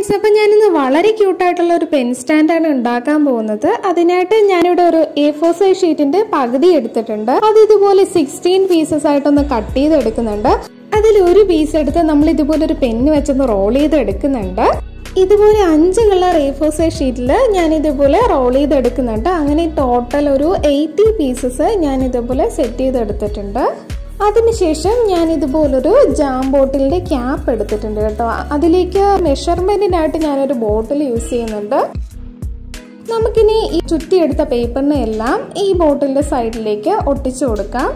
Guys, അപ്പോൾ ഞാനിന്ന് വളരെ ക്യൂട്ടായിട്ടുള്ള ഒരു പെൻ സ്റ്റാൻഡാണ് ഉണ്ടാക്കാൻ പോകുന്നത്. അതിനായിട്ട് ഞാനിവിടെ ഒരു A4 സൈസ് ഷീറ്റിന്റെ പകുതി എടുത്തിട്ടുണ്ട്. അത് ഇതുപോലെ 16 പീസസ് ആയിട്ടൊന്ന് കട്ട് ചെയ്ത് എടുക്കുന്നുണ്ട്. അതിൽ ഒരു പീസ് എടുത്ത് നമ്മൾ ഇതുപോലെ ഒരു പെന്ന് വെച്ചൊന്ന് റോൾ ചെയ്ത് എടുക്കുന്നുണ്ട്. ഇതുപോലെ 5 കളർ A4 സൈസ് ഷീറ്റിൽ ഞാൻ ഇതുപോലെ റോൾ ചെയ്ത് എടുക്കുന്നുണ്ട്. അങ്ങനെ ടോട്ടൽ ഒരു 80 പീസസ് ഞാൻ ഇതുപോലെ സെറ്റ് ചെയ്തെടുത്തിട്ടുണ്ട്. അതിനുശേഷം ഞാൻ ഇതുപോലൊരു ജാം ബോട്ടിലിന്റെ ക്യാപ്പ് എടുത്തിട്ടുണ്ട് കേട്ടോ. അതിലേക്ക് മെഷർമെന്റിനായിട്ട് ഞാനൊരു ബോട്ടിൽ യൂസ് ചെയ്യുന്നുണ്ട്. നമുക്കിനി ഈ ചുറ്റിയെടുത്ത പേപ്പറിനെ എല്ലാം ഈ ബോട്ടിലിന്റെ സൈഡിലേക്ക് ഒട്ടിച്ചു കൊടുക്കാം.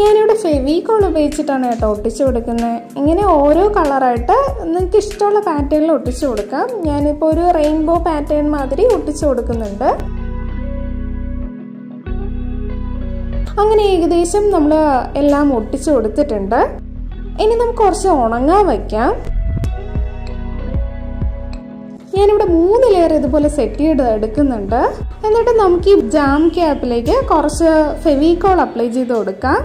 ഞാനിവിടെ ഫെവിക്കോൾ ഉപയോഗിച്ചിട്ടാണ് കേട്ടോ ഒട്ടിച്ചു കൊടുക്കുന്നത്. ഇങ്ങനെ ഓരോ കളറായിട്ട് നിങ്ങൾക്ക് ഇഷ്ടമുള്ള പാറ്റേണിൽ ഒട്ടിച്ചു കൊടുക്കാം. ഞാനിപ്പോൾ ഒരു റെയിൻബോ പാറ്റേൺ മാതിരി ഒട്ടിച്ചു കൊടുക്കുന്നുണ്ട്. അങ്ങനെ ഏകദേശം നമ്മൾ എല്ലാം ഒട്ടിച്ചു കൊടുത്തിട്ടുണ്ട്. ഇനി നമുക്ക് കുറച്ച് ഉണങ്ങാൻ വയ്ക്കാം. ഞാനിവിടെ 3 ലെയർ ഇതുപോലെ സെറ്റ് ചെയ്ത് എടുക്കുന്നുണ്ട്. എന്നിട്ട് നമുക്ക് ഈ ജാം ക്യാപ്പിലേക്ക് കുറച്ച് ഫെവിക്കോൾ അപ്ലൈ ചെയ്ത് കൊടുക്കാം.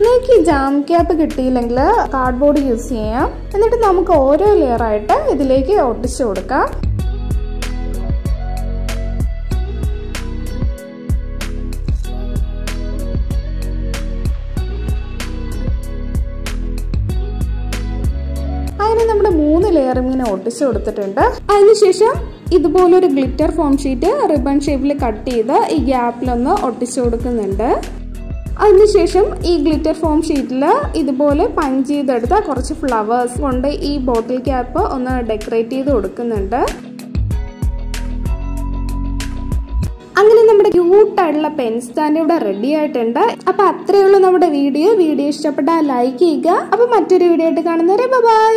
നിങ്ങൾക്ക് ഈ ജാം ക്യാപ്പ് കിട്ടിയില്ലെങ്കിൽ കാർഡ്ബോർഡ് യൂസ് ചെയ്യാം. എന്നിട്ട് നമുക്ക് ഓരോ ലെയറായിട്ട് ഇതിലേക്ക് ഒട്ടിച്ചു കൊടുക്കാം. അങ്ങനെ നമ്മുടെ 3 ലെയർ ഇങ്ങനെ ഒട്ടിച്ചു കൊടുത്തിട്ടുണ്ട്. അതിനുശേഷം ഇതുപോലൊരു ഗ്ലിറ്റർ ഫോം ഷീറ്റ് റിബൺ ഷേപ്പിൽ കട്ട് ചെയ്ത് ഈ ഗ്യാപ്പിലൊന്ന് ഒട്ടിച്ചു കൊടുക്കുന്നുണ്ട്. അതിനുശേഷം ഈ ഗ്ലിറ്റർ ഫോം ഷീറ്റിൽ ഇതുപോലെ പഞ്ച് ചെയ്തെടുത്ത കുറച്ച് ഫ്ലവേഴ്സ് കൊണ്ട് ഈ ബോട്ടിൽ ക്യാപ്പ് ഒന്ന് ഡെക്കറേറ്റ് ചെയ്ത് കൊടുക്കുന്നുണ്ട്. അങ്ങനെ നമ്മുടെ ക്യൂട്ടായിട്ടുള്ള പെൻ സ്റ്റാൻഡ് ഇവിടെ റെഡി ആയിട്ടുണ്ട്. അപ്പൊ അത്രയേ ഉള്ളൂ നമ്മുടെ വീഡിയോ. ഇഷ്ടപ്പെട്ടാൽ ലൈക്ക് ചെയ്യുക. അപ്പൊ മറ്റൊരു വീഡിയോ ആയിട്ട് കാണുന്നവരെ ബൈ.